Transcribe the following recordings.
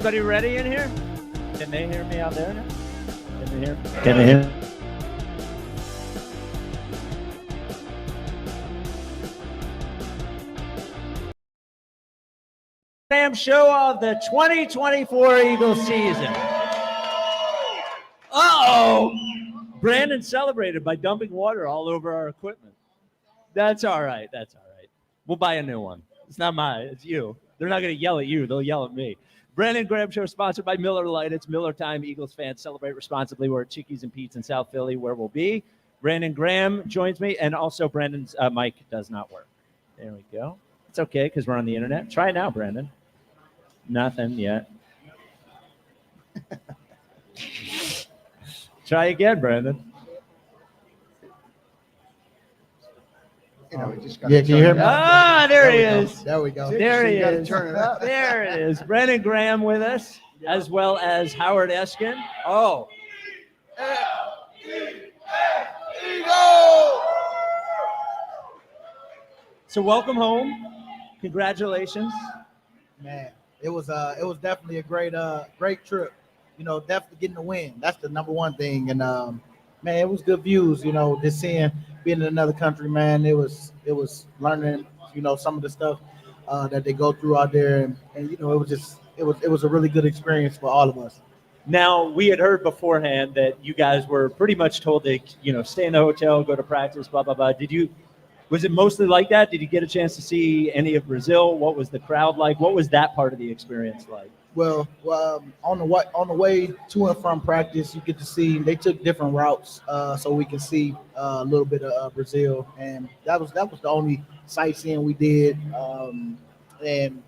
Everybody ready in here? Can they hear me out there now? Can they hear? Damn show of the 2024 Eagles season. Uh-oh! Brandon celebrated by dumping water all over our equipment. That's all right. We'll buy a new one. It's not mine. It's you. They're not going to yell at you. They'll yell at me. Brandon Graham Show sponsored by Miller Lite. It's Miller time. Eagles fans, celebrate responsibly. We're at Chickie's and Pete's in South Philly, where we'll be. Brandon Graham joins me, and also Brandon's mic does not work. There we go. It's okay because we're on the internet. Try it now, Brandon. Nothing yet. Try again, Brandon. We just can you hear me? There he is. There we go. There he is. Turn it up. There it is. Brandon Graham with us, as well as Howard Eskin. Oh. So welcome home. Congratulations. Man, it was definitely a great trip. Definitely getting the win. That's the number one thing. And man, it was good views. Just being in another country, man. It was learning, some of the stuff that they go through out there, and it was a really good experience for all of us. Now, we had heard beforehand that you guys were pretty much told to, stay in the hotel, go to practice, blah, blah, blah. Was it mostly like that? Did you get a chance to see any of Brazil? What was the crowd like? What was that part of the experience like? Well, on the way to and from practice, you get to see they took different routes, so we can see a little bit of Brazil, and that was the only sightseeing we did, and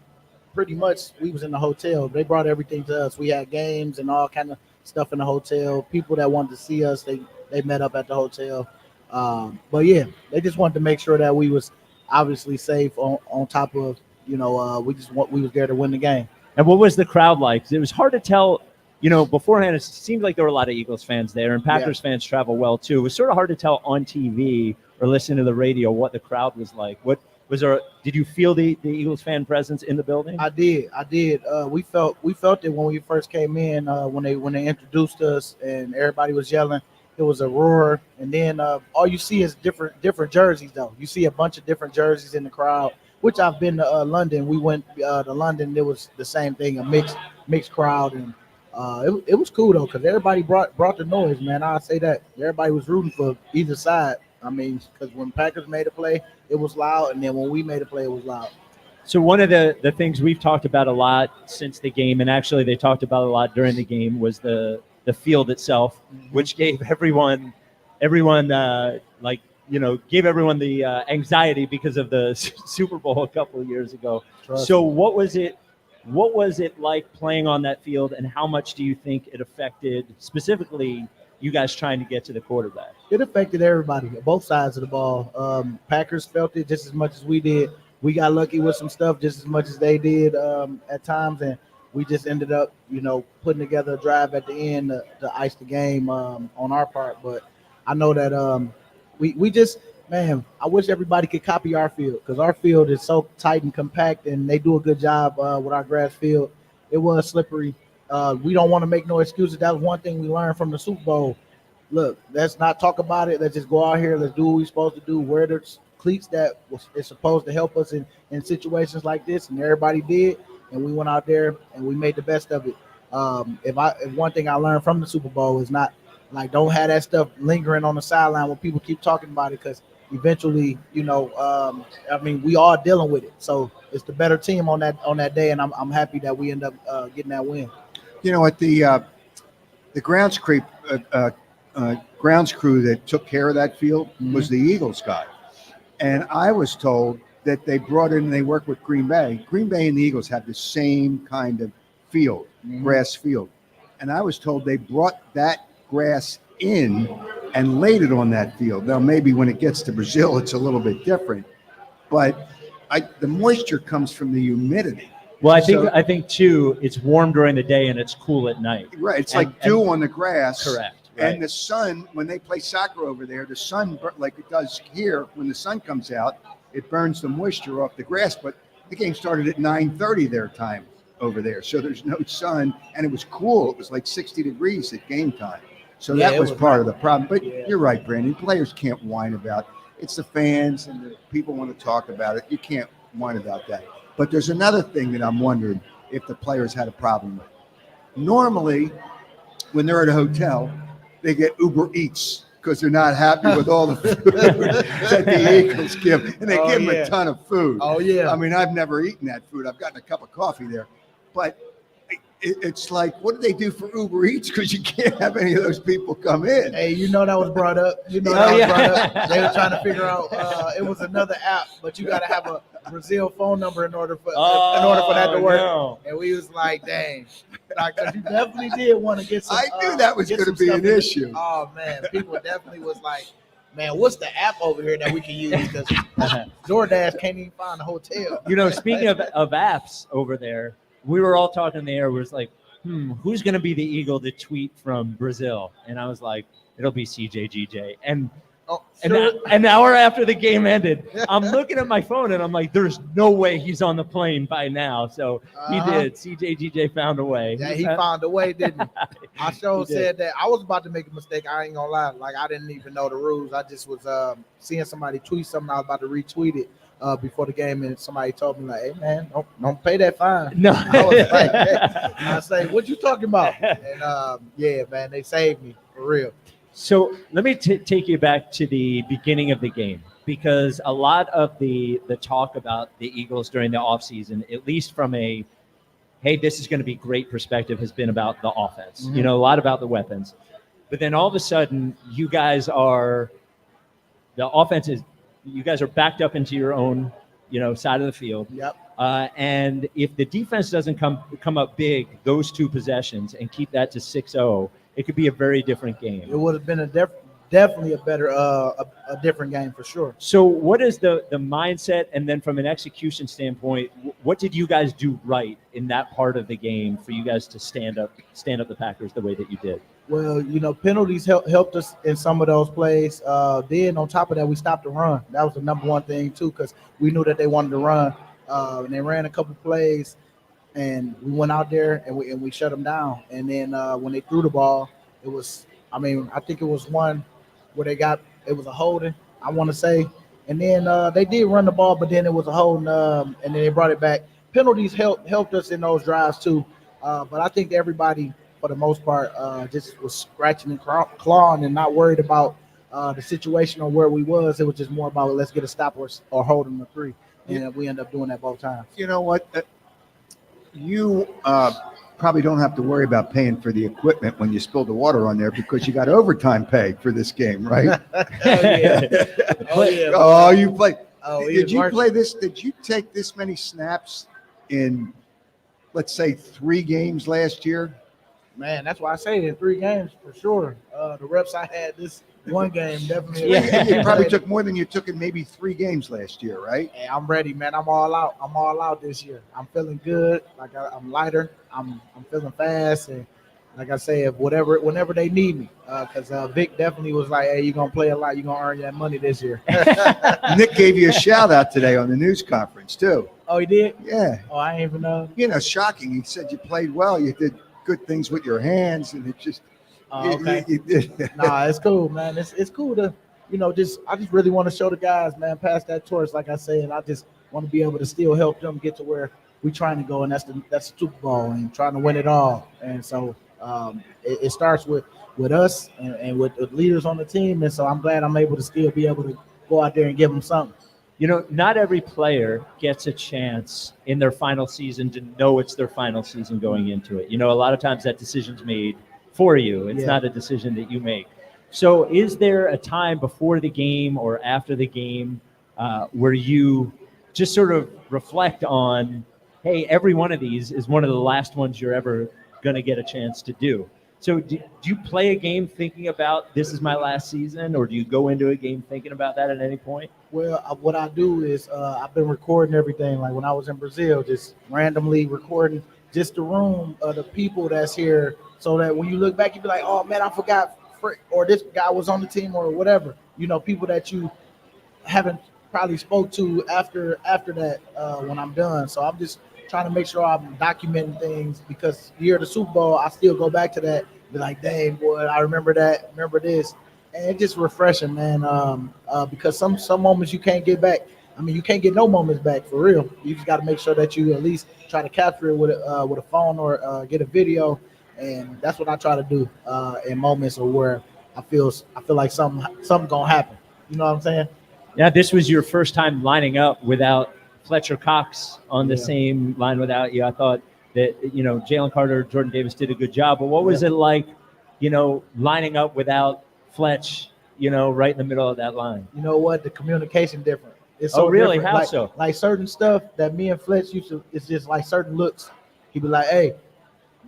pretty much we was in the hotel. They brought everything to us. We had games and all kind of stuff in the hotel. People that wanted to see us, they met up at the hotel. But yeah, they just wanted to make sure that we was obviously safe on top of we was there to win the game. And what was the crowd like? It was hard to tell, beforehand. It seemed like there were a lot of Eagles fans there, and Packers fans travel well too. It was sort of hard to tell on TV or listening to the radio what the crowd was like. What was there? Did you feel the Eagles fan presence in the building? I did. We felt it when we first came in. When they introduced us and everybody was yelling. It was a roar, and then all you see is different jerseys. Though you see a bunch of different jerseys in the crowd. Which I've been to London. We went to London. It was the same thing, a mixed crowd, and it was cool though because everybody brought the noise, man. I say that everybody was rooting for either side. I mean, because when Packers made a play, it was loud, and then when we made a play, it was loud. So one of the things we've talked about a lot since the game, and actually they talked about a lot during the game, was the field itself, which gave everyone gave everyone the anxiety because of the Super Bowl a couple of years ago. So what was it like playing on that field, and how much do you think it affected specifically you guys trying to get to the quarterback? It affected everybody, both sides of the ball. Packers felt it just as much as we did. We got lucky with some stuff just as much as they did at times, and we just ended up, putting together a drive at the end to ice the game on our part. But I know that we just, man, I wish everybody could copy our field because our field is so tight and compact, and they do a good job with our grass field. It was slippery. We don't want to make no excuses. That was one thing we learned from the Super Bowl. Look, let's not talk about it. Let's just go out here. Let's do what we're supposed to do. Wear the cleats that is supposed to help us in situations like this, and everybody did. And we went out there and we made the best of it. If one thing I learned from the Super Bowl is not don't have that stuff lingering on the sideline when people keep talking about it, because eventually, we all dealing with it. So it's the better team on that day, and I'm happy that we end up getting that win. At the grounds crew that took care of that field was the Eagles guy, and I was told that they brought in and they worked with Green Bay. Green Bay and the Eagles have the same kind of field, grass field, and I was told they brought that grass in and laid it on that field. Now, maybe when it gets to Brazil, it's a little bit different, but the moisture comes from the humidity. Well, I think too, it's warm during the day and it's cool at night. Right, it's like dew on the grass. Correct. Right. And the sun, when they play soccer over there, the sun, like it does here, when the sun comes out, it burns the moisture off the grass. But the game started at 9:30 their time. over there, so there's no sun, and it was cool. It was like 60 degrees at game time, so Yeah, that it was was part nice. of the problem. But Yeah. you're right, Brandon. Players can't whine about it's the fans and the people want to talk about it. You can't whine about that. But there's another thing that I'm wondering if the players had a problem with. Normally, when they're at a hotel, they get Uber Eats because they're not happy with all the food that the Eagles give, and they Oh, give them yeah. a ton of food. Oh yeah. I mean, I've never eaten that food. I've gotten a cup of coffee there, but it's like, what do they do for Uber Eats? Because you can't have any of those people come in. Hey, you know that was brought up. You know Oh, that was yeah. brought up. They were trying to figure out. It was another app, but you got to have a Brazil phone number in order for that to work. No. And we was like, dang, because you definitely did want to get some. I knew that was get going to some be stuff an in the- issue. Oh man, people definitely was like, man, what's the app over here that we can use? Because DoorDash can't even find a hotel. Speaking of apps over there, we were all talking in the air. We was like, who's going to be the Eagle to tweet from Brazil? And I was like, it'll be CJGJ. And Oh, sure. an hour after the game ended, I'm looking at my phone and I'm like, there's no way he's on the plane by now. So he Uh-huh. did. CJGJ found a way. Yeah, he found a way, didn't he? I sure He did. said that. I was about to make a mistake. I ain't gonna lie. Like, I didn't even know the rules. I just was seeing somebody tweet something. I was about to retweet it before the game, and somebody told me, like, hey, man, don't pay that fine. No. I was like, hey. I say, what you talking about? And yeah, man, they saved me for real. So let me take you back to the beginning of the game, because a lot of the talk about the Eagles during the offseason, at least from a, hey, this is going to be great perspective, has been about the offense, Mhm. a lot about the weapons. But then all of a sudden, you guys are backed up into your own, side of the field. Yep. And if the defense doesn't come up big, those two possessions, and keep that to 6-0, it could be a very different game. It would have been definitely a better, a different game for sure. So what is the mindset, and then from an execution standpoint, what did you guys do right in that part of the game for you guys to stand up the Packers the way that you did? Well, penalties helped us in some of those plays. Then on top of that, we stopped the run. That was the number one thing too, because we knew that they wanted to run. And they ran a couple plays, and we went out there and we shut them down. And then when they threw the ball, it was, I think it was one where it was a holding, I want to say. And then they did run the ball, but then it was a holding, and then they brought it back. Penalties helped us in those drives too. But I think everybody, for the most part, just was scratching and clawing and not worried about the situation or where we was. It was just more about, let's get a stop or hold them to 3. And we end up doing that both times. You know what? You probably don't have to worry about paying for the equipment when you spill the water on there, because you got overtime pay for this game, right? Oh, yeah. Oh, yeah. Oh, you play. Oh, Did you March- play this? Did you take this many snaps in, let's say, 3 games last year? Man, that's why I say in 3 games for sure. The reps I had this one game definitely. Yeah. You probably took more than you took in maybe 3 games last year, right? Hey, I'm ready, man. I'm all out this year. I'm feeling good. Like I'm lighter. I'm feeling fast, and like I say, whenever they need me, because Vic definitely was like, "Hey, you're gonna play a lot. You're gonna earn that money this year." Nick gave you a shout out today on the news conference too. Oh, he did. Yeah, Oh, I ain't even know. shocking. He said you played well. You did good things with your hands, and it just. Oh, okay. You did. Nah, it's cool, man. It's cool to, I just really want to show the guys, man, pass that torch, like I said. I just want to be able to still help them get to where we're trying to go, and that's the Super Bowl and trying to win it all. And so it starts with us and with the leaders on the team. And so I'm glad I'm able to still be able to go out there and give them something. Not every player gets a chance in their final season to know it's their final season going into it. A lot of times that decision's made for you. It's not a decision that you make. So is there a time before the game or after the game where you just sort of reflect on, hey, every one of these is one of the last ones you're ever going to get a chance to do? So do you play a game thinking about, this is my last season, or do you go into a game thinking about that at any point? Well, what I do is I've been recording everything. Like when I was in Brazil, just randomly recording just the room of the people that's here, so that when you look back, you be like, oh man, I forgot, or this guy was on the team or whatever. People that you haven't probably spoke to after that when I'm done. So I'm just trying to make sure I'm documenting things because year of the Super Bowl, I still go back to that. Be like, dang boy, I remember that, remember this, and it's just refreshing, man. Because some moments you can't get back. I mean, you can't get no moments back for real. You just got to make sure that you at least try to capture it with a phone or get a video, and that's what I try to do in moments of where I feel like something gonna happen. You know what I'm saying? Yeah, this was your first time lining up without Fletcher Cox on the Yeah. same line without you. I thought that, Jalen Carter, Jordan Davis did a good job, but what was Yeah. it like, lining up without Fletch, right in the middle of that line? You know what? The communication different. It's Oh, so really? different. How like, so? Like certain stuff that me and Fletch used to. It's just like certain looks. He'd be like, "Hey,"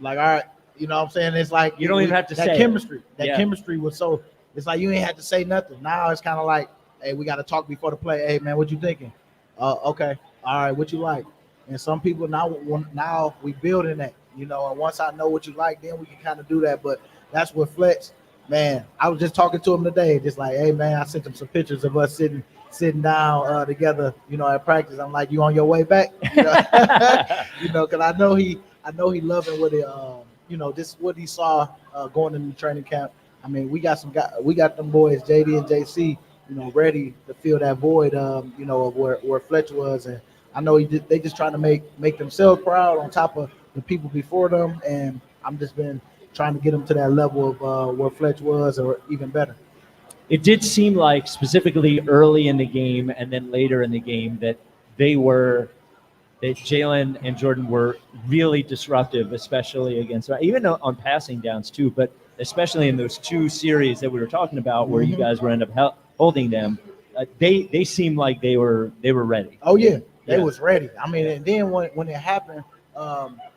like, "All right," you know what I'm saying? It's like You don't even have to that say it. chemistry. That Yeah. chemistry was so. It's like you ain't had to say nothing. Now it's kind of like, "Hey, we got to talk before the play. Hey, man, what you thinking? Okay, all right, what you like?" And some people now we building that, And once I know what you like, then we can kind of do that. But that's what Fletch. Man, I was just talking to him today, just like, hey man, I sent him some pictures of us sitting down together, at practice. I'm like, you on your way back? Because I know he loving what it, this what he saw going into training camp. I mean, we got them boys, JD and JC, ready to fill that void, of where Fletch was, and I know they just trying to make themselves proud on top of the people before them, and I'm just been trying to get them to that level of where Fletch was, or even better. It did seem like, specifically early in the game and then later in the game, that Jalen and Jordan were really disruptive, especially against, even on passing downs too, but especially in those two series that we were talking about where you guys were end up holding them. They seemed like they were ready. Oh yeah, they Yeah. was ready. I mean, and then when it happened,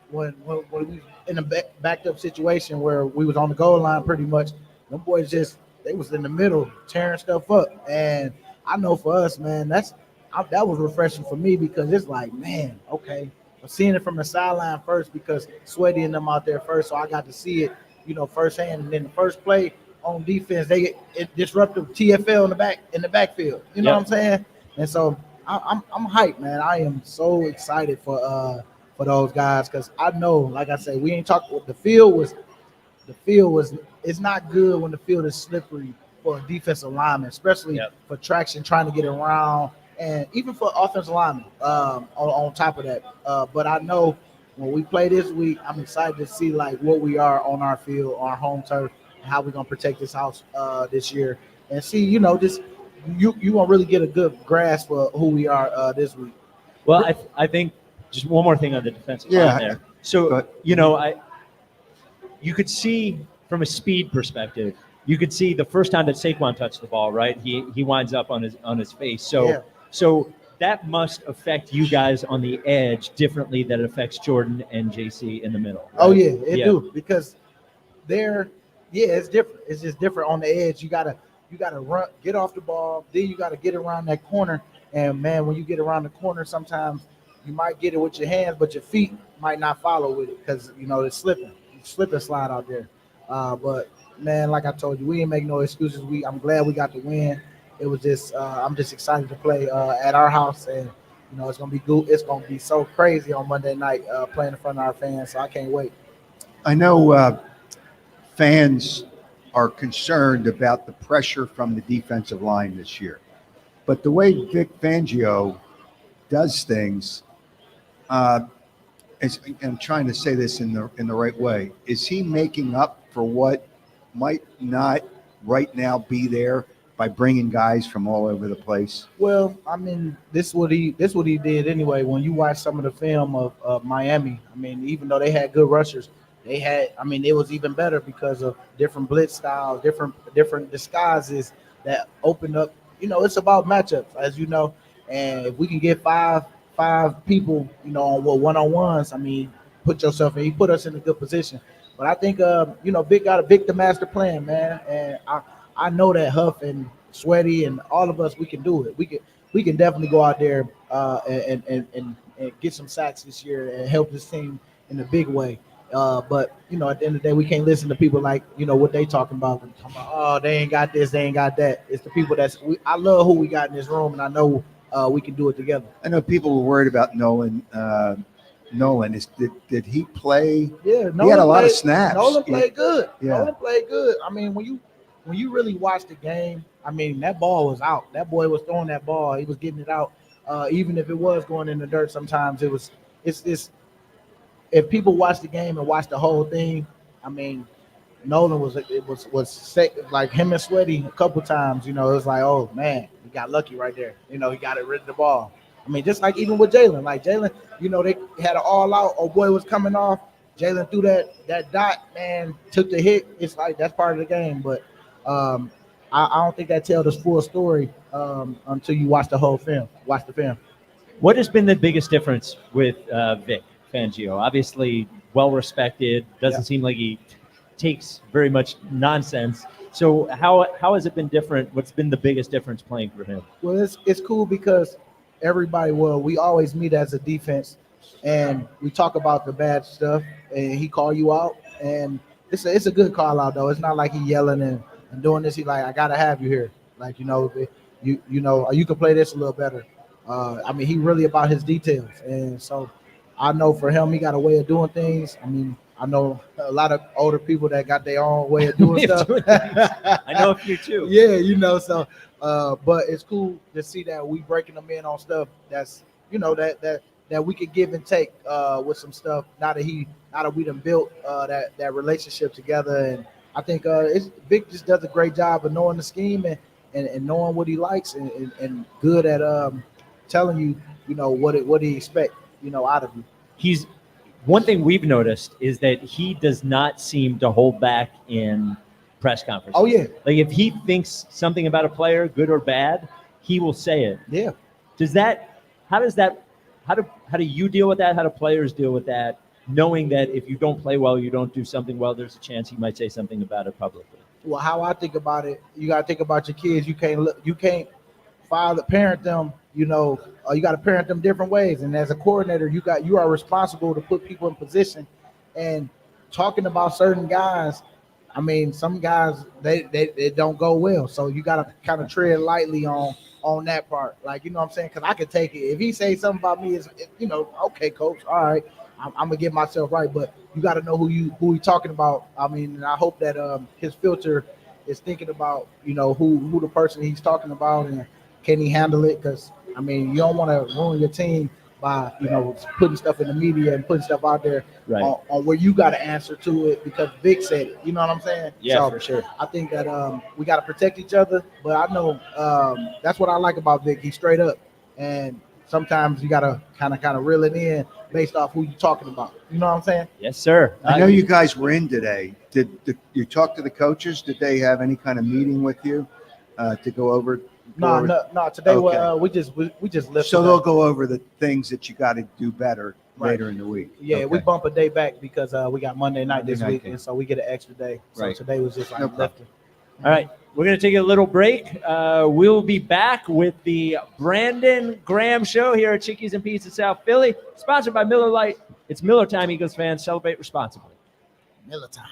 when we in a backed up situation where we was on the goal line, pretty much, them boys they was in the middle tearing stuff up, and I know for us, man, that was refreshing for me because it's like, man, okay, I'm seeing it from the sideline first because Sweaty and them out there first, so I got to see it, firsthand, and then the first play on defense, it disrupted TFL in the backfield. You know Yep. what I'm saying? And so I'm hyped, man. I am so excited for those guys because I know, like I say, we ain't talking. The field was it's not good when the field is slippery for a defensive lineman, especially Yep. for traction trying to get around, and even for offensive linemen. On top of that, but I know when we play this week, I'm excited to see like what we are on our field, our home turf, and how we're gonna protect this house this year, and see, just you gonna really get a good grasp of who we are this week. Well, I think just one more thing on the defensive Yeah. line there. So, But you could see from a speed perspective, you could see the first time that Saquon touched the ball, right? He winds up on his face. So Yeah. so that must affect you guys on the edge differently than it affects Jordan and JC in the middle. Oh right? yeah, it do because it's different. It's just different on the edge. You gotta run, get off the ball, then you gotta get around that corner. And man, when you get around the corner, sometimes you might get it with your hands, but your feet might not follow with it because it's slipping. You slip and slide out there. But man, like I told you, we didn't make no excuses. I'm glad we got the win. It was just I'm just excited to play at our house, and it's gonna be good. It's gonna be so crazy on Monday night playing in front of our fans. So I can't wait. I know fans are concerned about the pressure from the defensive line this year, but the way Vic Fangio does things, I'm trying to say this in the right way. Is he making up for what might not right now be there by bringing guys from all over the place? Well, I mean, this what he did anyway. When you watch some of the film of Miami, I mean, even though they had good rushers, it was even better because of different blitz styles, different disguises that opened up. It's about matchups, as you know, and if we can get five people, on one-on-ones, I mean, he put us in a good position. But I think, Vic got a the master plan, man, and I know that Huff and Sweaty and all of us, we can do it. We can definitely go out there and get some sacks this year and help this team in a big way. But at the end of the day, we can't listen to people like what they talking about. Oh, they ain't got this, they ain't got that. It's the people I love who we got in this room, and I know we can do it together. I know people were worried about Nolan, Nolan. Did he play? Yeah, He had a lot of snaps. Nolan played good. Yeah. Nolan played good. I mean, when you really watch the game, I mean, that ball was out. That boy was throwing that ball. He was getting it out. Even if it was going in the dirt, sometimes it's if people watch the game and watch the whole thing, I mean, Nolan was sick, like him and Sweaty a couple times. You know, it was like, oh man, he got lucky right there. You know, he got it rid of the ball. I mean, just like even with Jalen, you know, they had an all out. Oh boy, was coming off. Jalen threw that dot, man, took the hit. It's like that's part of the game, but I don't think that tells the full story until you watch the whole film. Watch the film. What has been the biggest difference with Vic Fangio? Obviously, well respected. Doesn't seem like he takes very much nonsense. So how has it been different? What's been the biggest difference playing for him? Well, it's cool because we always meet as a defense, and we talk about the bad stuff, and he call you out, and it's a good call out though. It's not like he yelling and doing this. He like, I gotta have you here. Like, you know, you know, you can play this a little better. I mean, he really about his details, and so I know for him, he got a way of doing things. I mean, I know a lot of older people that got their own way of doing stuff. I know a few too. Yeah, you know, so but it's cool to see that we breaking them in on stuff that's, you know, that we could give and take with some stuff. Now that we done built that relationship together, and I think Vic just does a great job of knowing the scheme and knowing what he likes and good at telling you, you know, what he expect, you know, out of you. One thing we've noticed is that he does not seem to hold back in press conferences. Oh yeah, like if he thinks something about a player, good or bad, he will say it. Yeah. How do you deal with that? How do players deal with that? Knowing that if you don't play well, you don't do something well, there's a chance he might say something about it publicly. Well, how I think about it, you got to think about your kids. You can't parent them. You know, you got to parent them different ways. And as a coordinator, you are responsible to put people in position. And talking about certain guys, I mean, some guys they don't go well. So you got to kind of tread lightly on that part. Like, you know what I'm saying? Because I could take it. If he says something about me, is, you know, okay, coach, all right, I'm gonna get myself right. But you got to know who he talking about. I mean, and I hope that his filter is thinking about, you know, who the person he's talking about and can he handle it? Because I mean, you don't want to ruin your team by, you know, putting stuff in the media and putting stuff out there on where you got to answer to it because Vic said it. You know what I'm saying? Yeah, so for sure. I think that we got to protect each other. But I know that's what I like about Vic. He's straight up, and sometimes you got to kind of reel it in based off who you're talking about. You know what I'm saying? Yes, sir. I know you guys were in today. Did you talk to the coaches? Did they have any kind of meeting with you to go over? No. Today Okay. we just lifted. So they'll go over the things that you got to do better later in the week. Yeah, Okay. we bump a day back because we got Monday night this Monday night week, game. and so we get an extra day. So Right. today was just like No problem. lifting. All right, we're going to take a little break. We'll be back with the Brandon Graham Show here at Chickies and Pete's in South Philly, sponsored by Miller Lite. It's Miller time, Eagles fans. Celebrate responsibly. Miller time.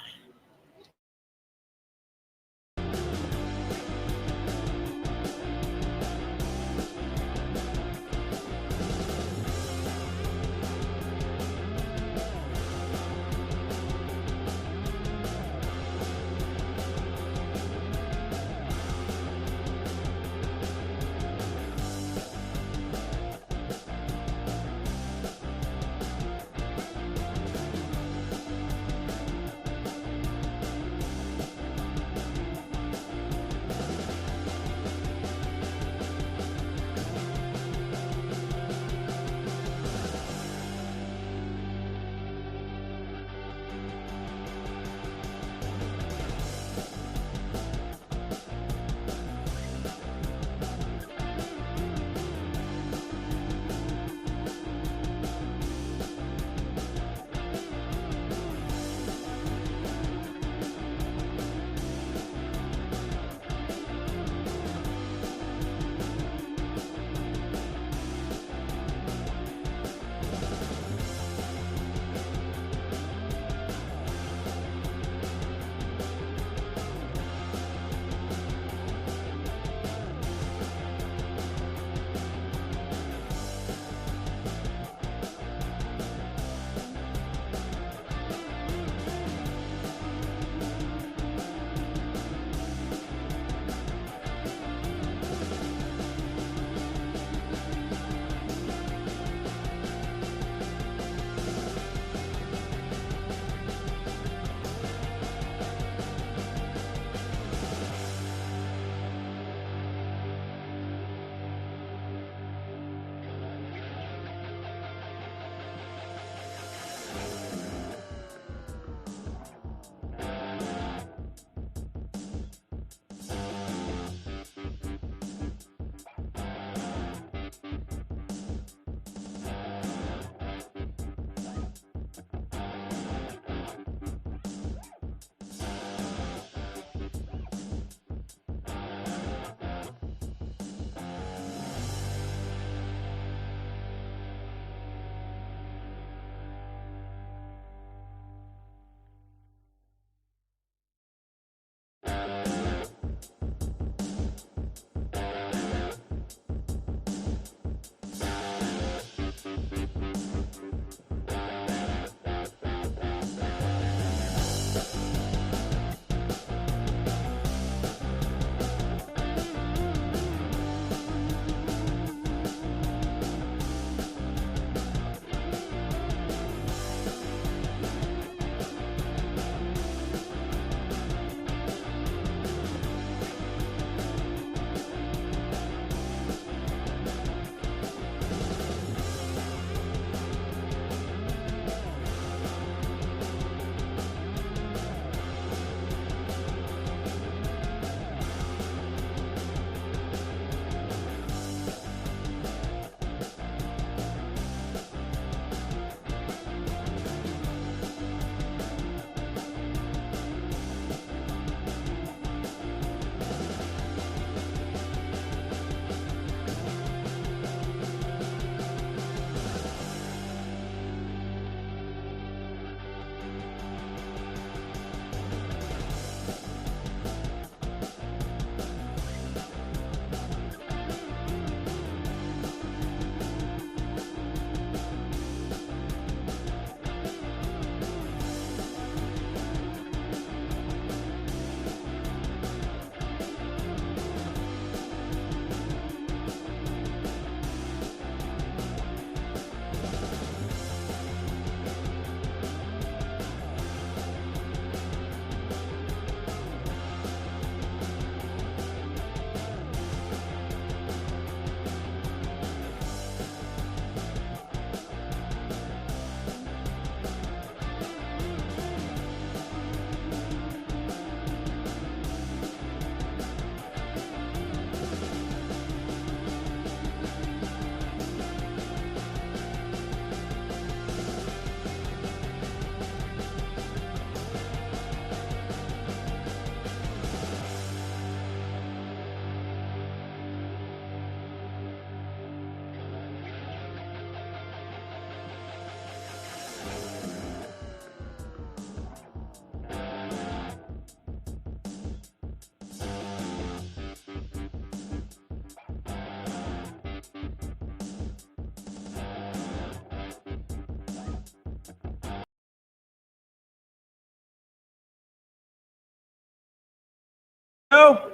Show.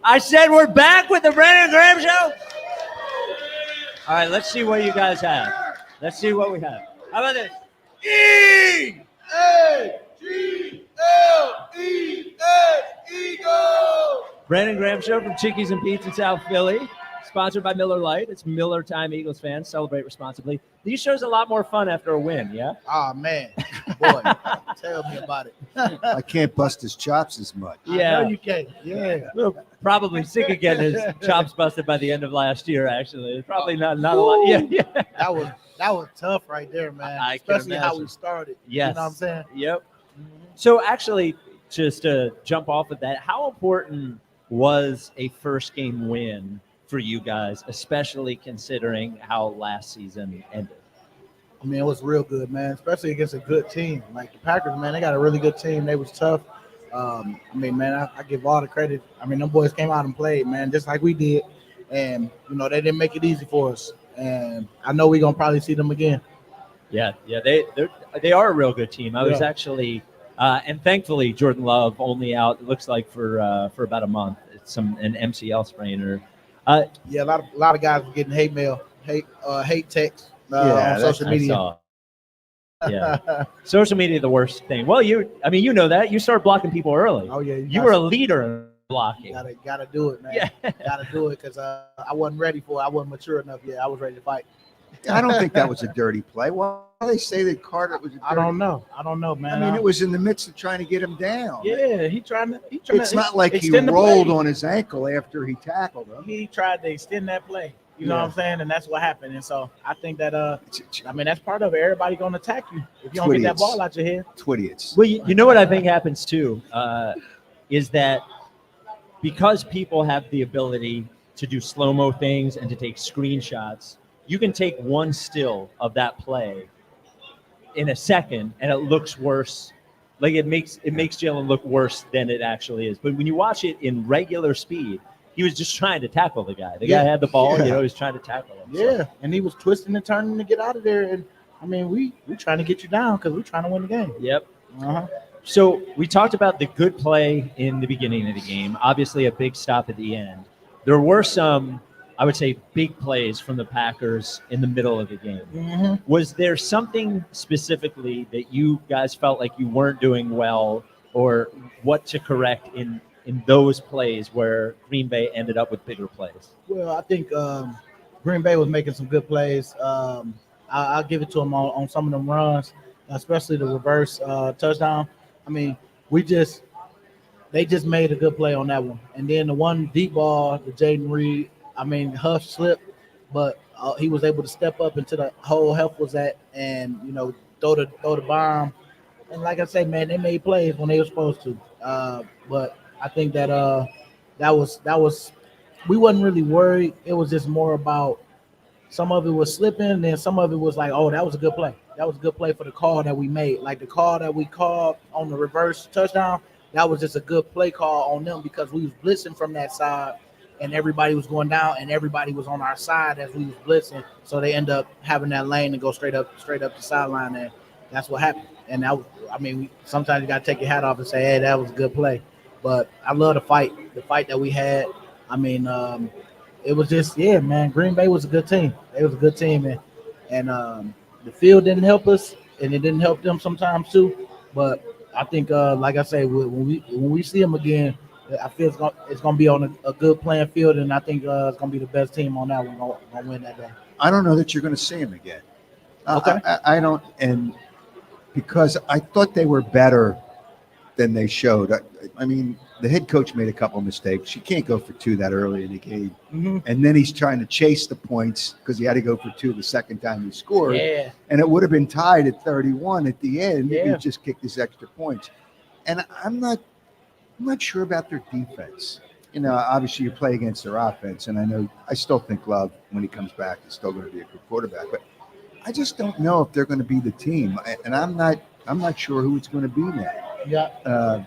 I said we're back with the Brandon Graham Show. All right, let's see what you guys have. Let's see what we have. How about this? E-A-G-L-E-S, Eagle. Brandon Graham Show from Chickies and Pete's in South Philly. Sponsored by Miller Lite. It's Miller time, Eagles fans. Celebrate responsibly. These shows are a lot more fun after a win, yeah? Oh, man. Boy, tell me about it. I can't bust his chops as much. Yeah. I know you can't. Yeah. We'll probably sick of getting his chops busted by the end of last year, actually. It's probably not a lot. Yeah. That was tough right there, man. I can Especially how imagine. we started. Yes. You know what I'm saying? Yep. So actually, just to jump off of that, how important was a first game win for you guys, especially considering how last season ended? I mean, it was real good, man, especially against a good team. Like the Packers, man, they got a really good team. They was tough. I mean, man, I give all the credit. I mean, them boys came out and played, man, just like we did. And, you know, they didn't make it easy for us. And I know we're going to probably see them again. Yeah, they are a real good team. I was actually, and thankfully, Jordan Love only out, it looks like, for about a month. It's an MCL sprain or Yeah, a lot of guys were getting hate mail, hate text on social media. Yeah, social media the worst thing. Well, you know that you start blocking people early. Oh yeah, you were a leader in blocking. Gotta do it, man. Yeah, gotta do it because I wasn't ready for it. I wasn't mature enough yet. I was ready to fight. I don't think that was a dirty play. Why do they say that Carter was a dirty I don't know, man. I mean, it was in the midst of trying to get him down. Yeah, he trying to. It's not like he rolled on his ankle after he tackled him. He tried to extend that play. You know what I'm saying? And that's what happened. And so I think that I mean, that's part of it. Everybody gonna attack you if you don't get that ball out your head. It's idiots. Well, you know what I think happens too is that because people have the ability to do slow-mo things and to take screenshots, you can take one still of that play in a second and it looks worse. Like it makes Jalen look worse than it actually is. But when you watch it in regular speed, he was just trying to tackle the guy. The guy had the ball, he was trying to tackle him. Yeah, so. And he was twisting and turning to get out of there. And I mean, we trying to get you down because we're trying to win the game. Yep. So we talked about the good play in the beginning of the game. Obviously, a big stop at the end. There were some, I would say, big plays from the Packers in the middle of the game. Was there something specifically that you guys felt like you weren't doing well, or what to correct in those plays where Green Bay ended up with bigger plays? Well, I think Green Bay was making some good plays. I'll give it to them on some of them runs, especially the reverse touchdown. I mean, they just made a good play on that one. And then the one deep ball, the Jaden Reed, I mean, Huff slipped, but he was able to step up into the hole Huff was at and, you know, throw the bomb. And like I say, man, they made plays when they were supposed to. But I think that that was we wasn't really worried. It was just more about some of it was slipping, and then some of it was like, oh, that was a good play. That was a good play for the call that we made. Like the call that we called on the reverse touchdown, that was just a good play call on them because we was blitzing from that side, and everybody was going down, and everybody was on our side as we was blitzing. So they end up having that lane and go straight up the sideline, and that's what happened. And sometimes you got to take your hat off and say, hey, that was a good play. But I love the fight that we had. I mean, it was just, man, Green Bay was a good team. It was a good team, and the field didn't help us, and it didn't help them sometimes too. But I think, like I say, when we see them again, I feel it's gonna be on a good playing field, and I think it's gonna be the best team on that one. Gonna win that day. I don't know that you're going to see them again. Okay. I don't, and because I thought they were better than they showed. I mean, the head coach made a couple of mistakes. You can't go for two that early in the game. And then he's trying to chase the points because he had to go for two the second time he scored. Yeah. And it would have been tied at 31 at the end if Yeah. he just kicked his extra points. And I'm not sure about their defense. You know, obviously you play against their offense, and I still think Love, when he comes back, is still going to be a good quarterback. But I just don't know if they're going to be the team. And I'm not sure who it's going to be now. Yeah.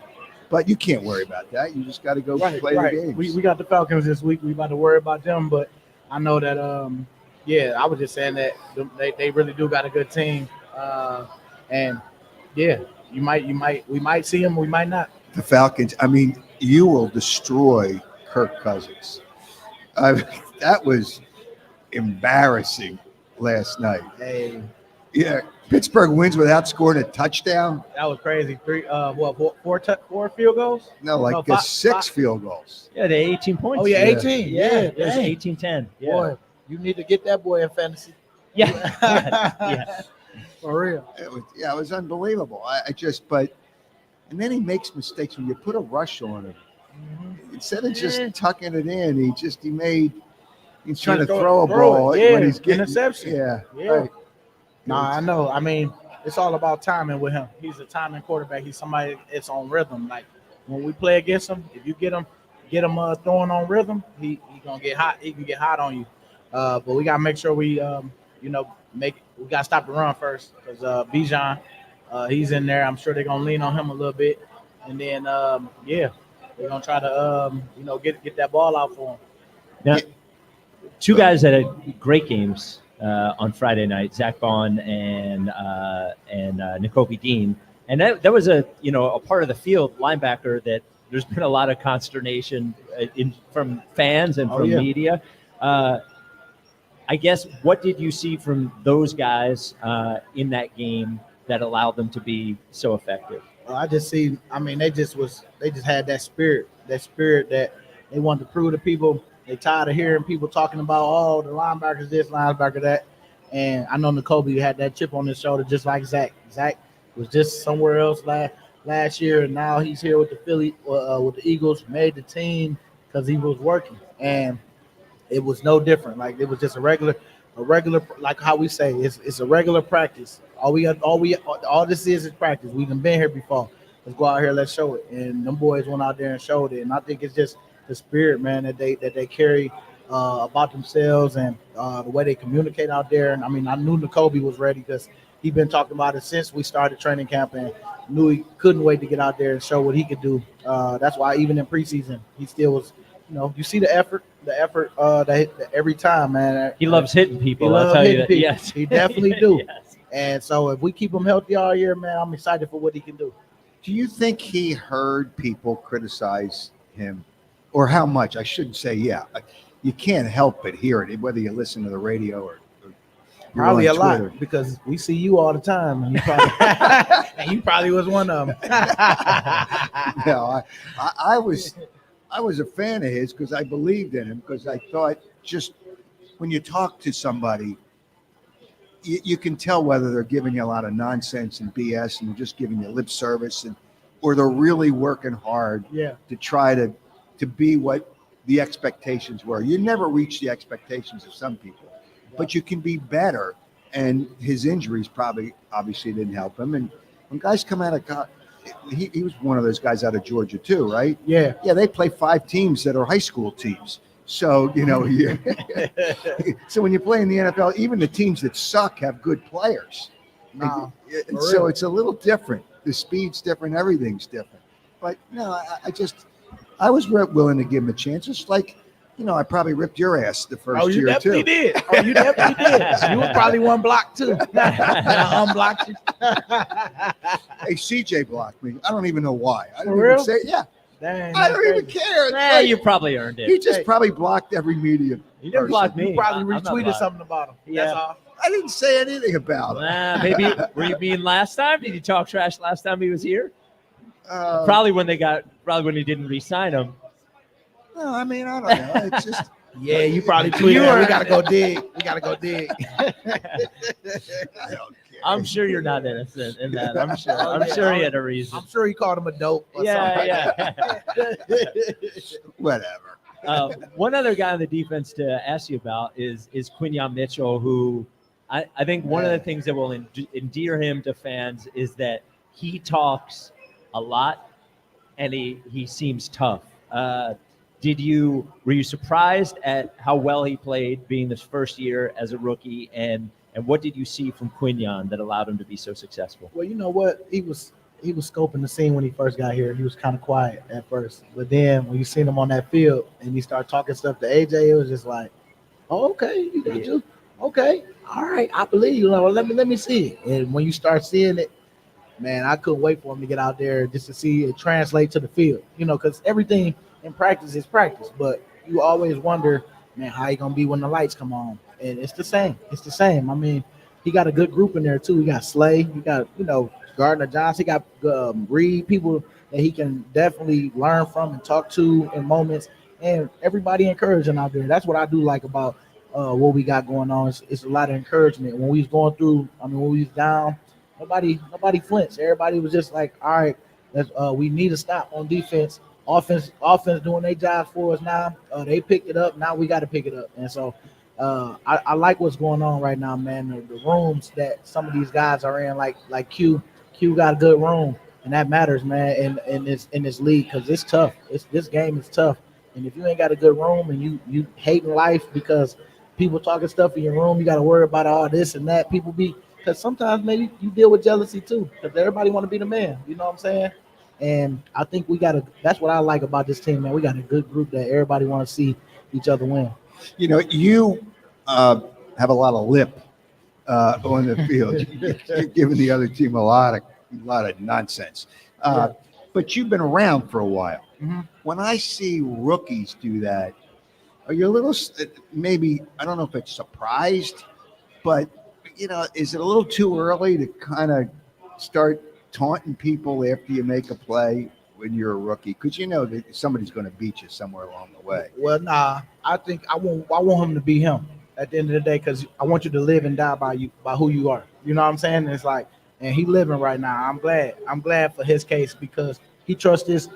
But you can't worry about that. You just got to go play the games. We got the Falcons this week. We about to worry about them, but I know that I was just saying that they really do got a good team. And we might see them, we might not. The Falcons, I mean, you will destroy Kirk Cousins. That was embarrassing last night. Hey, Yeah, Pittsburgh wins without scoring a touchdown. that was crazy. Four field goals? No, like No, five, six field goals. Yeah, they 18 points. Oh yeah, Yeah. 18. Yeah, Yeah, it was dang. 18-10. Yeah. Boy, you need to get that boy in fantasy. Yeah. Yeah. For real. It was unbelievable. And then he makes mistakes when you put a rush on him. Instead of just tucking it in, he's trying to throw a ball when he's getting interception. Yeah, Yeah. right. Nah, I know. I mean, it's all about timing with him. He's a timing quarterback. He's somebody that's on rhythm. Like when we play against him, if you get him throwing on rhythm, he gonna get hot. He can get hot on you. But we gotta make sure we we gotta stop the run first because Bijan, he's in there. I'm sure they're gonna lean on him a little bit, and then they're gonna try to get that ball out for him. Now, two guys that had great games on Friday night, Zach Bond and Nakobe Dean, and that was a part of the field linebacker that there's been a lot of consternation from fans and from media. I guess what did you see from those guys in that game that allowed them to be so effective? I just see. I mean, they just had that spirit that they wanted to prove to people. They tired of hearing people talking about, oh, the linebackers this, linebacker that. And I know Nakobe had that chip on his shoulder just like Zach. Zach was just somewhere else last year, and now he's here with the with the Eagles, made the team because he was working. And it was no different. Like it was just a regular, like how we say, it's a regular practice. All this is practice. We've been here before. Let's go out here, let's show it. And them boys went out there and showed it. And I think it's just the spirit, man, that they carry about themselves and the way they communicate out there. And I mean, I knew Nakobe was ready because he'd been talking about it since we started training camp and knew he couldn't wait to get out there and show what he could do. That's why even in preseason, he still was, you see the effort that every time, man. He loves hitting people. I'll tell you that. People. Yes, he definitely do. Yes. And so if we keep him healthy all year, man, I'm excited for what he can do. Do you think he heard people criticize him, or how much? I shouldn't say. Yeah, you can't help but hear it, whether you listen to the radio or probably a Twitter. lot because we see you all the time, and you probably was one of them. No, I was a fan of his because I believed in him, because I thought just when you talk to somebody, you can tell whether they're giving you a lot of nonsense and BS and they're just giving you lip service, or they're really working hard to try to be what the expectations were. You never reach the expectations of some people, but you can be better. And his injuries obviously didn't help him. And when guys come out of college, he was one of those guys out of Georgia too, right? Yeah. They play 5 teams that are high school teams. So, so when you play in the NFL, even the teams that suck have good players. So it's a little different. The speed's different. Everything's different. But no, I was willing to give him a chance. Just like, I probably ripped your ass the first year too. You definitely did. You was probably one block too. I unblocked you. Hey, CJ blocked me. I don't even know why. I For real? Say, yeah. Dang, I don't even care. Nah, you probably earned it. He just probably blocked every media. You didn't block me. You probably I'm not retweeted something about him. Yeah. That's all. I didn't say anything about it. Maybe were you mean last time? Did you talk trash last time he was here? Uh, Probably when he didn't re-sign him. No, I mean, I don't know. It's just. Yeah, you probably tweeted. We gotta go dig. I don't care. I'm sure you're not innocent in that. I'm sure. I'm sure he had a reason. I'm sure he called him a dope. Or Yeah. Whatever. One other guy on the defense to ask you about is Quinyon Mitchell, who I think one of the things that will endear him to fans is that he talks a lot and he seems tough. Were you surprised at how well he played being this first year as a rookie, and what did you see from Quinyon that allowed him to be so successful? Well, you know what? He was scoping the scene when he first got here. He was kind of quiet at first, but then when you seen him on that field and he started talking stuff to AJ, it was just like, oh, okay, okay, all right, I believe you. Well, let me see it. And when you start seeing it, man, I couldn't wait for him to get out there just to see it translate to the field. Because everything in practice is practice, but you always wonder, man, how he gonna be when the lights come on? And it's the same. It's the same. I mean, he got a good group in there too. He got Slay. He got Gardner Johnson. He got Reed, people that he can definitely learn from and talk to in moments. And everybody encouraging out there. That's what I do like about what we got going on. It's a lot of encouragement. When we was going through, when we was down, nobody flinched. Everybody was just like, all right, we need to stop on defense. Offense doing their job for us now. They picked it up. Now we got to pick it up. And so I like what's going on right now, man. The rooms that some of these guys are in, like Q got a good room, and that matters, man. In this league, because it's tough. This game is tough, and if you ain't got a good room and you hating life because people talking stuff in your room, you got to worry about all this and that. Because sometimes maybe you deal with jealousy too, because everybody want to be the man. You know what I'm saying? And I think that's what I like about this team, man. We got a good group that everybody want to see each other win. You have a lot of lip on the field. You're giving the other team a lot of nonsense. But you've been around for a while. Mm-hmm. When I see rookies do that, are you a little, maybe, I don't know if it's surprised, but, is it a little too early to kind of start taunting people after you make a play when you're a rookie? Because that somebody's going to beat you somewhere along the way. Well, nah, I think I want him to be him at the end of the day, because I want you to live and die by who you are. You know what I'm saying? It's like, and he living right now. I'm glad for his case, because he trusts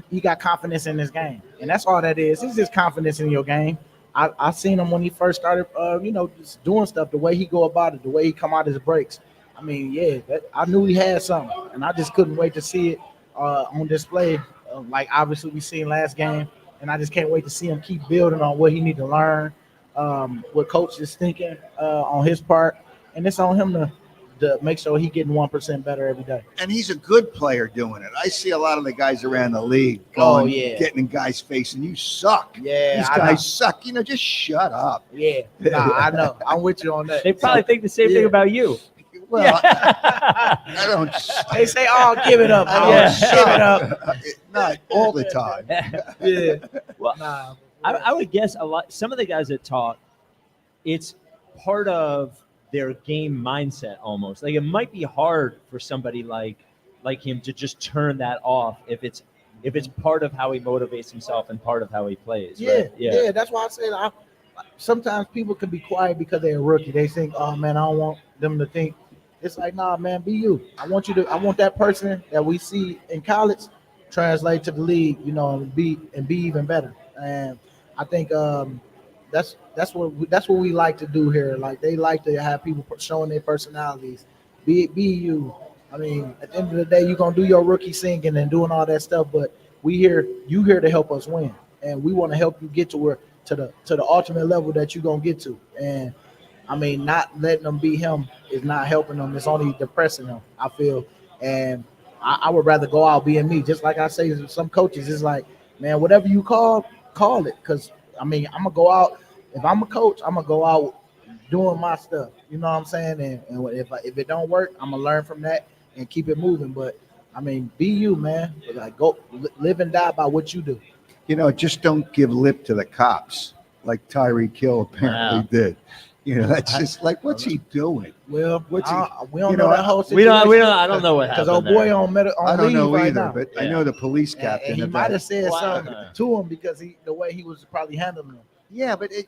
he got confidence in his game, and that's all that is. It's just confidence in your game. I seen him when he first started, just doing stuff, the way he go about it, the way he come out his breaks. I mean, I knew he had something, and I just couldn't wait to see it on display. Like obviously we seen last game, and I just can't wait to see him keep building on what he need to learn, what coach is thinking on his part, and it's on him to make sure he getting 1% better every day. And he's a good player doing it. I see a lot of the guys around the league getting in guys' face, and you suck. Yeah, these guys suck. Just shut up. Yeah, I know. I'm with you on that. They probably think the same thing about you. Well, I don't. They say, "Oh, give it up, give it up." Not all the time. Yeah. Well, I would guess some of the guys that talk, it's part of their game mindset almost. Like it might be hard for somebody like him to just turn that off if it's part of how he motivates himself and part of how he plays. Yeah, right? yeah. That's why I said sometimes people can be quiet because they're a rookie. They think, "Oh man, I don't want them to think." It's like, nah, man, be you. I want that person that we see in college translate to the league, and be even better. And I think that's what we like to do here. Like they like to have people showing their personalities. Be you. I mean, at the end of the day, you're gonna do your rookie singing and doing all that stuff, but you here to help us win, and we want to help you get to the ultimate level that you're gonna get to. And I mean, not letting them be him is not helping them. It's only depressing them, I feel. And I would rather go out being me. Just like I say to some coaches, it's like, man, whatever you call it. Because, I mean, I'm going to go out. If I'm a coach, I'm going to go out doing my stuff. You know what I'm saying? And if it don't work, I'm going to learn from that and keep it moving. But, I mean, be you, man. Like, go live and die by what you do. Just don't give lip to the cops like Tyreek Hill apparently did. That's just like, what's he doing? Well, we don't know that whole situation. I don't know what happened. Because old boy on I don't know right either, now. but I know the police captain. And he might have said something to him because the way he was probably handling him. Yeah, but hey,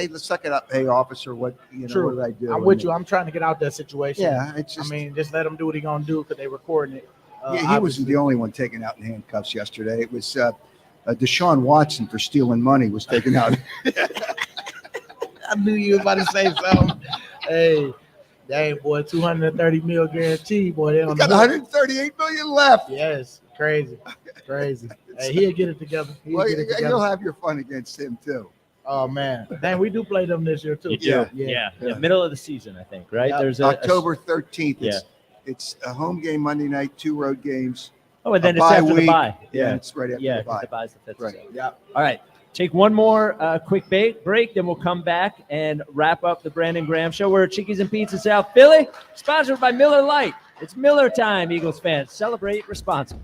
let's suck it up. Hey, officer, what True. what did I do? I'm with you. I'm trying to get out that situation. Yeah, it's just. I mean, just let him do what he gonna do because they recording it. He wasn't the only one taken out in handcuffs yesterday. It was Deshaun Watson for stealing money was taken out. I knew you were about to say something. Hey, dang boy, 230 mil guarantee, boy. They got 138 million left. Yes, crazy. Hey, he'll get it together. You'll have your fun against him too. Oh man, dang, we do play them this year too. You do. Yeah. Middle of the season, I think. Right? Yeah. There's October 13th. It's a home game Monday night, 2 road games. Oh, and then it's after the bye. Yeah, it's right after the bye. The bye's the 5th. Right. Yeah. All right. Take one more quick break, then we'll come back and wrap up the Brandon Graham Show. We're at Chickies and Pizza South Philly, sponsored by Miller Lite. It's Miller time, Eagles fans. Celebrate responsibly.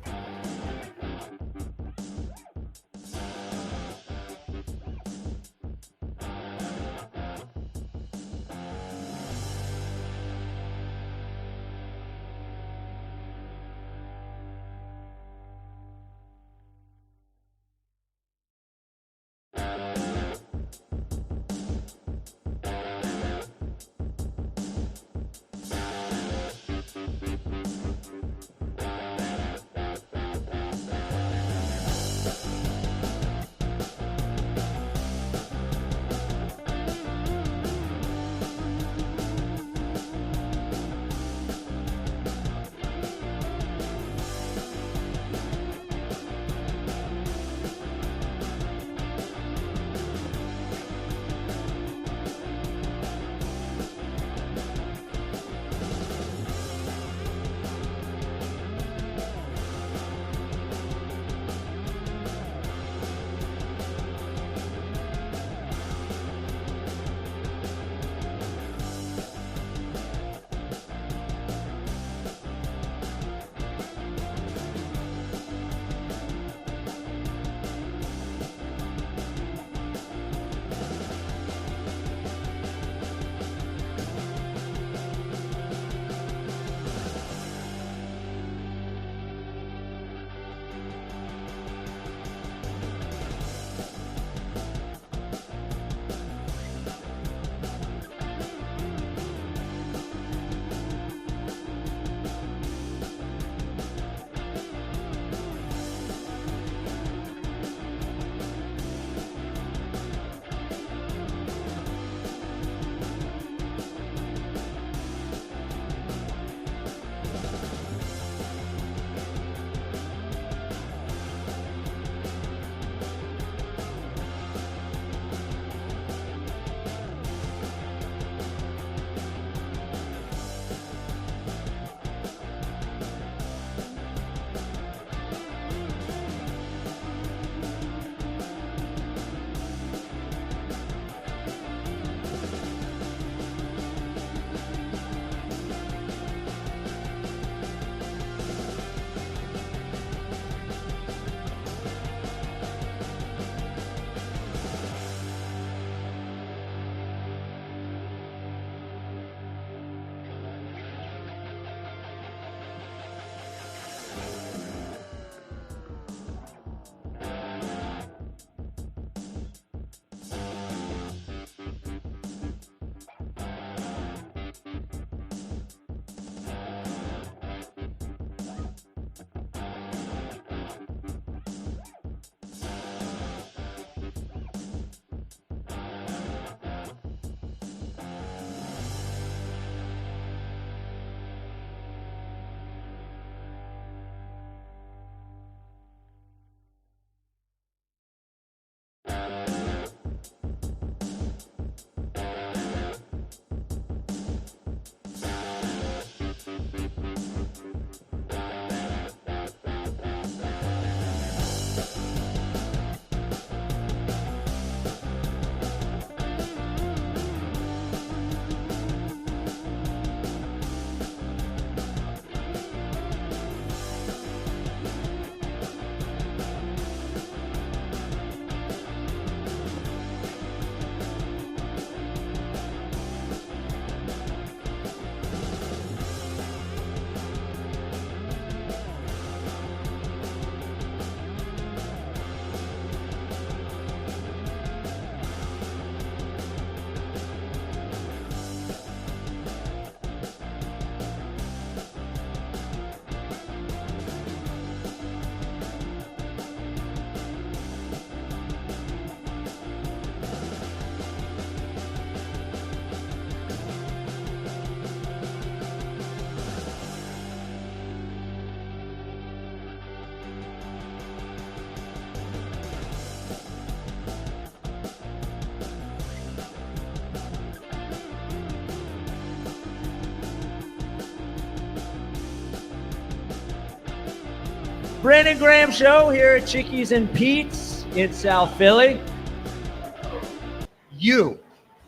Brandon Graham Show here at Chickies and Pete's in South Philly.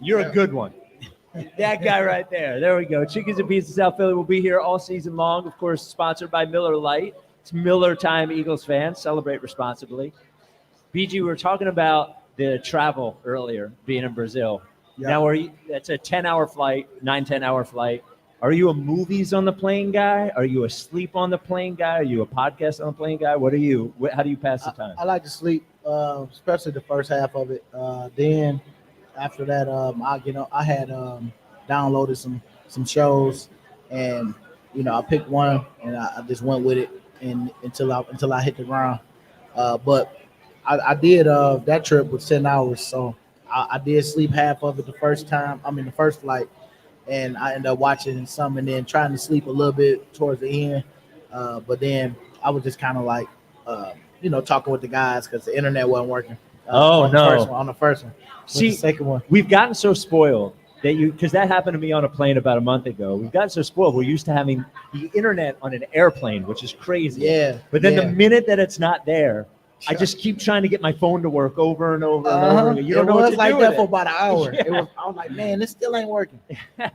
You're a good one. That guy right there. There we go. Chickies and Pizza South Philly will be here all season long. Of course, sponsored by Miller Lite. It's Miller time, Eagles fans. Celebrate responsibly. BG, we were talking about the travel earlier, being in Brazil. Yeah. Now, that's a 10-hour flight, 10-hour flight. Are you a movies on the plane guy? Are you a sleep on the plane guy? Are you a podcast on the plane guy? What are you? How do you pass the time? I like to sleep, especially the first half of it. Then after that, I had downloaded some shows, and I picked one and I just went with it, and until I hit the ground. But I did that trip was 10 hours, so I did sleep half of it the first time. I mean the first flight, and I ended up watching some and then trying to sleep a little bit towards the end. But then I was just kind of like, talking with the guys because the internet wasn't working. On the first one. See, the second one, we've gotten so spoiled because that happened to me on a plane about a month ago. We've gotten so spoiled. We're used to having the internet on an airplane, which is crazy. Yeah. But then the minute that it's not there, I just keep trying to get my phone to work over and over and over again. You don't know what to do. It was like that for it. about an hour. Yeah. I was like, man, this still ain't working.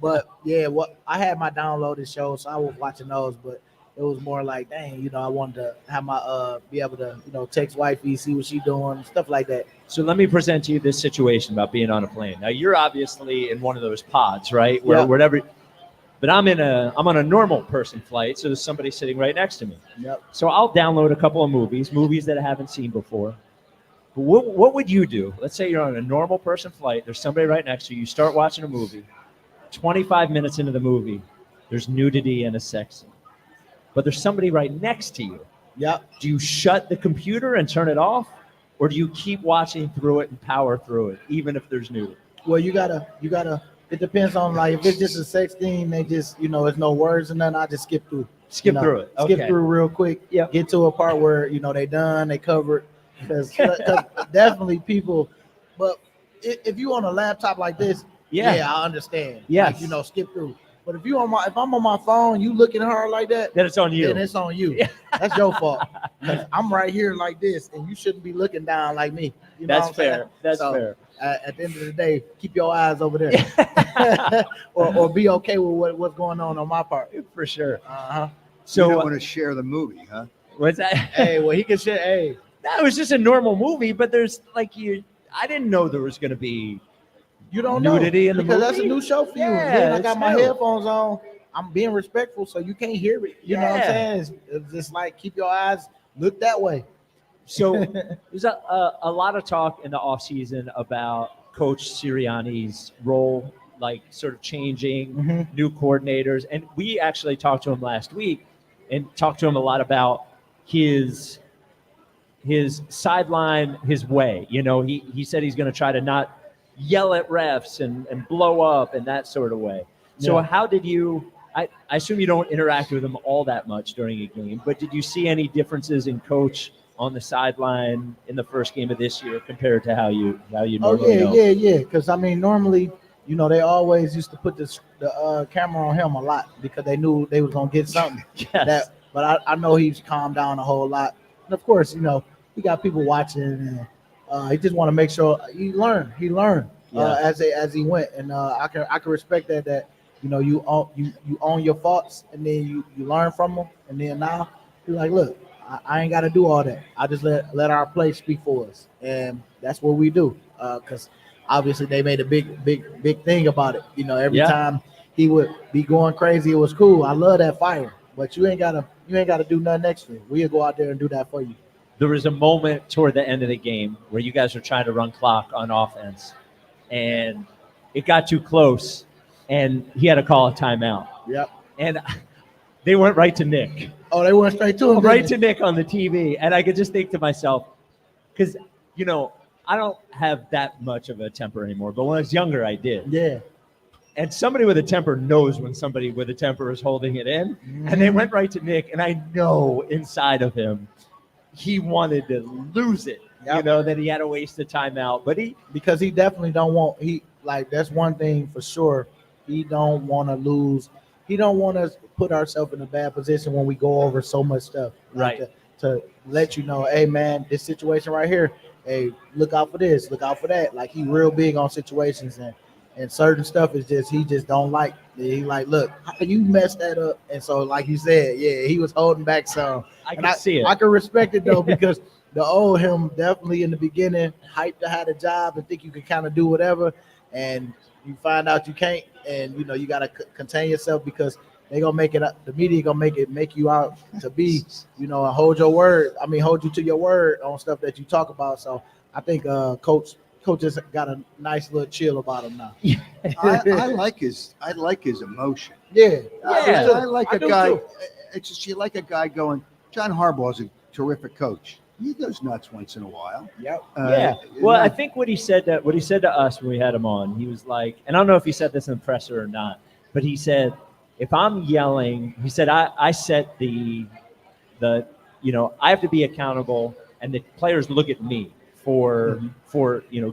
But yeah, I had my downloaded shows, so I was watching those. But it was more like, dang, I wanted to have my be able to, text wifey, see what she doing, stuff like that. So let me present to you this situation about being on a plane. Now you're obviously in one of those pods, right? Where whatever. But I'm on a normal person flight, so there's somebody sitting right next to me. Yep. So I'll download a couple of movies that I haven't seen before. But what would you do? Let's say you're on a normal person flight. There's somebody right next to you. You start watching a movie. 25 minutes into the movie, there's nudity and a sex scene. But there's somebody right next to you. Yep. Do you shut the computer and turn it off? Or do you keep watching through it and power through it, even if there's nudity? Well, you gotta. It depends on, like, if it's just a sex thing, they just, there's no words and nothing. I just skip through. Skip through it. Okay. Skip through real quick. Yeah. Get to a part where they done, they covered. Because definitely people. But if you on a laptop like this, yeah, I understand. Yes. Like, skip through. But if I'm on my phone, you looking at her like that, then it's on you. Then it's on you. Yeah. That's your fault. Because I'm right here like this, and you shouldn't be looking down like me. That's fair. That's fair. At the end of the day, keep your eyes over there, or be okay with what's going on my part. For sure. So you don't want to share the movie, huh? What's that? Hey, well, he can share. Hey, that was just a normal movie, but there's I didn't know there was going to be nudity in the movie. Because that's a new show for you. Yeah, I got my headphones on. I'm being respectful, so you can't hear it. You know what I'm saying? It's just like, keep your eyes look that way. So there's a lot of talk in the offseason about Coach Sirianni's role, like sort of changing, new coordinators. And we actually talked to him last week and talked to him a lot about his sideline, his way. He said he's going to try to not yell at refs and blow up and that sort of way. So how did you – I assume you don't interact with him all that much during a game, but did you see any differences in coach – on the sideline in the first game of this year compared to how you normally know? Yeah. Because normally, they always used to put the camera on him a lot because they knew they was gonna get something. Yes. But I know he's calmed down a whole lot, and of course, he got people watching, and he just want to make sure he learned as he went, and I can respect that you own your faults, and then you learn from them, and then now you're like, look, I ain't got to do all that. I just let our play speak for us, and that's what we do. Because obviously they made a big thing about it. Every time he would be going crazy, it was cool. I love that fire, but you ain't gotta do nothing extra. We'll go out there and do that for you. There was a moment toward the end of the game where you guys were trying to run clock on offense, and it got too close, and he had to call a timeout. Yep. And they went right to Nick. Oh, they went straight to him. Right to Nick on the TV. And I could just think to myself, because, I don't have that much of a temper anymore. But when I was younger, I did. Yeah. And somebody with a temper knows when somebody with a temper is holding it in. And they went right to Nick. And I know inside of him, he wanted to lose it. Yep. That he had to waste the timeout. But because he definitely don't want that's one thing for sure. He don't want to lose. He don't want us to put ourselves in a bad position when we go over so much stuff. Right. To let you know, hey, man, this situation right here, hey, look out for this, look out for that. Like, he real big on situations, and and certain stuff is just he just don't like. He like, look, how you messed that up, and so like you said, yeah, he was holding back some. I And can see it. I can respect it though because the old him definitely in the beginning hyped to have a job and think you can kind of do whatever, and you find out you can't, and you know you got to contain yourself because they gonna make it. The media gonna make you out to be, you know, and hold your word. I mean, hold you to your word on stuff that you talk about. So I think coach just got a nice little chill about him now. I like his emotion. Yeah, I like I a do guy. too. It's just you like a guy going. John Harbaugh's a terrific coach. He goes nuts once in a while. Yep. Yeah. You Well, know, I think what he said to us when we had him on, he was like, and I don't know if he said this in the presser or not, but he said, if I'm yelling, he said, I set the I have to be accountable, and the players look at me for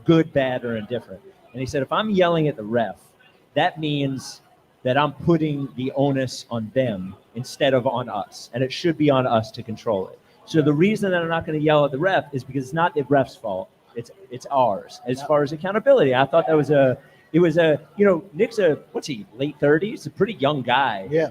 good, bad, or indifferent. And he said, if I'm yelling at the ref, that means that I'm putting the onus on them instead of on us, and it should be on us to control it. So the reason that I'm not going to yell at the ref is because it's not the ref's fault. It's ours as far as accountability. I thought that was Nick's what's he, late 30s, a pretty young guy. Yeah.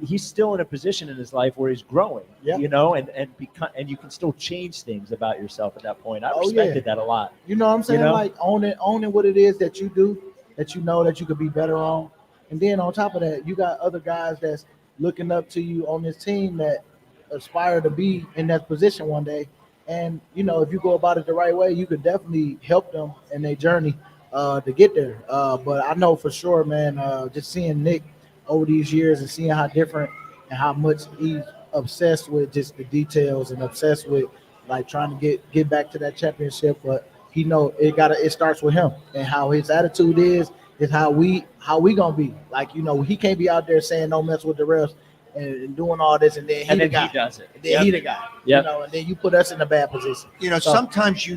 He's still in a position in his life where he's growing. Yeah. And you can still change things about yourself at that point. I respected that a lot. You know what I'm saying? Like owning what it is that you do, that you know that you could be better on. And then on top of that, you got other guys that's looking up to you on this team that aspire to be in that position one day. And if you go about it the right way, you could definitely help them in their journey to get there. But I know for sure, man, just seeing Nick over these years and seeing how different and how much he's obsessed with just the details and obsessed with like trying to get back to that championship. But it starts with him and how his attitude is how we gonna be. Like, he can't be out there saying don't mess with the refs and doing all this, and then he does it. And then he the guy. Yep. And then you put us in a bad position. Sometimes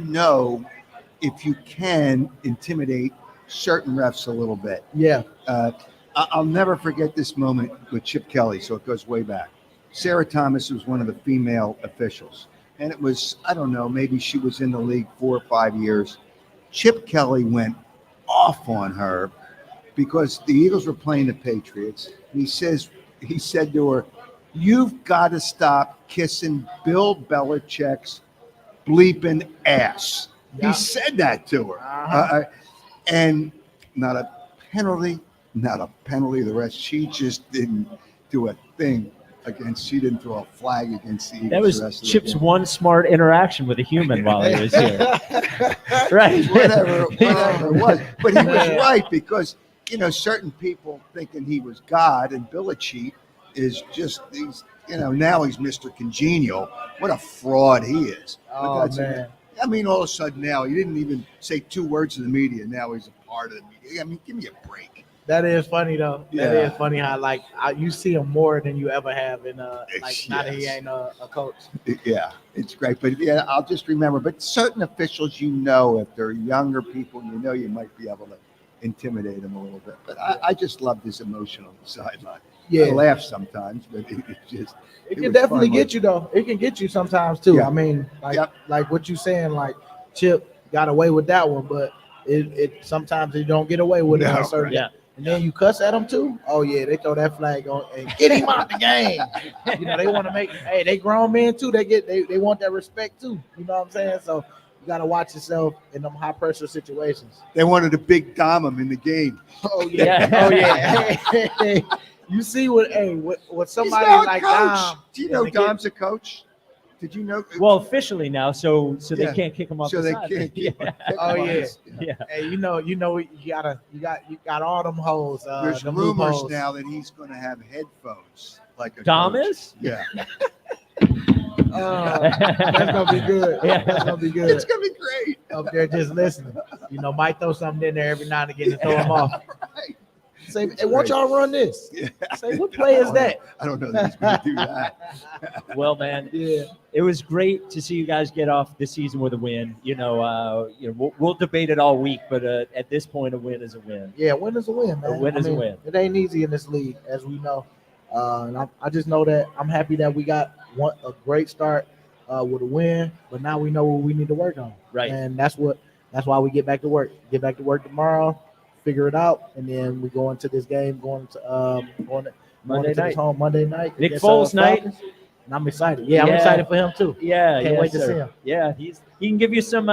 if you can intimidate certain refs a little bit. Yeah. I'll never forget this moment with Chip Kelly, so it goes way back. Sarah Thomas was one of the female officials, and it was, I don't know, maybe she was in the league 4 or 5 years. Chip Kelly went off on her because the Eagles were playing the Patriots. He said to her, "You've got to stop kissing Bill Belichick's bleeping ass." Yeah. He said that to her. Uh-huh. And not a penalty. The rest. She just didn't do a thing she didn't throw a flag against the Eagles. That was the rest of Chip's the game. one smart interaction with a human while he was here. Right. Whatever it was. But he was right because, certain people thinking he was God, and Belichick is just now he's Mr. Congenial. What a fraud he is. Oh, man. All of a sudden now he didn't even say 2 words to the media. Now he's a part of the media. Give me a break. That is funny though. That is funny how you see him more than you ever have in now that he ain't a coach. Yeah, it's great. But yeah, I'll just remember. But certain officials, if they're younger people, you might be able to intimidate them a little bit. But I just loved his emotion on the sideline. Yeah, I laugh sometimes, but it can definitely get you though. It can get you sometimes too. Yeah. I mean, like what you saying, like Chip got away with that one, but it sometimes you don't get away with it. Yeah. And then you cuss at them too. Oh yeah, they throw that flag on and get him out the game. They want to make. Hey, they grown men too. They want that respect too. You know what I'm saying? So you gotta watch yourself in them high pressure situations. They wanted to big dom him in the game. Oh yeah. Oh yeah. Hey, you see what somebody like Dom. Do you know Dom's a coach? Did you know? Well, officially now, so they can't kick him off so the they side. can't keep him. Oh yeah. Yeah. Hey, you got all them hoes. There's them rumors loopholes. now that he's going to have headphones like a Dom coach. is? Yeah. That's gonna be good. Yeah. That's gonna be good. It's going to be great. Up there just listening. Might throw something in there every now and again to throw them off. Right. Say, hey, won't y'all run this? Yeah. Say, what play is that? I don't know that he's going to do that. Well, man, Yeah. it was great to see you guys get off this season with a win. We'll debate it all week, but at this point, a win is a win. Yeah, win is a win, man. A win is a win. It ain't easy in this league, as we know. And I just know that I'm happy that we got a great start with a win, but now we know what we need to work on. Right. And that's why we get back to work. Get back to work tomorrow, figure it out, and then we go into this game, going Monday into night. this home Monday night. Nick against, Foles night. Falcons. And I'm excited. Yeah, I'm Yeah. excited for him too. Yeah, Can't yeah, wait to sir. see him. Yeah, he can give you some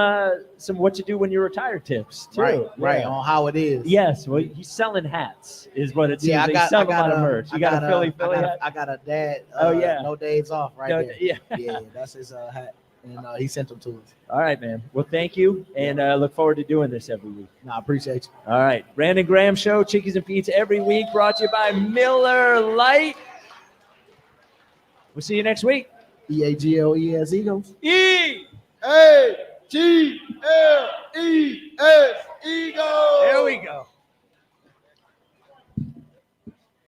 what you do when you retire tips too. Right, Yeah. on how it is. Yes, well, he's selling hats, is what it seems. Yeah, He's selling a lot of merch. You got a Philly hat? I got a dad. Oh, yeah. No days off right No, there. yeah. Yeah, that's his hat, and he sent them to us. All right, man. Well, thank you, and look forward to doing this every week. No, I appreciate you. All right, Brandon Graham Show, Chickies and Pete's every week, brought to you by Miller Lite. We'll see you next week. EAGLES Eagles. E-A-G-L-E-S Eagles. There we go.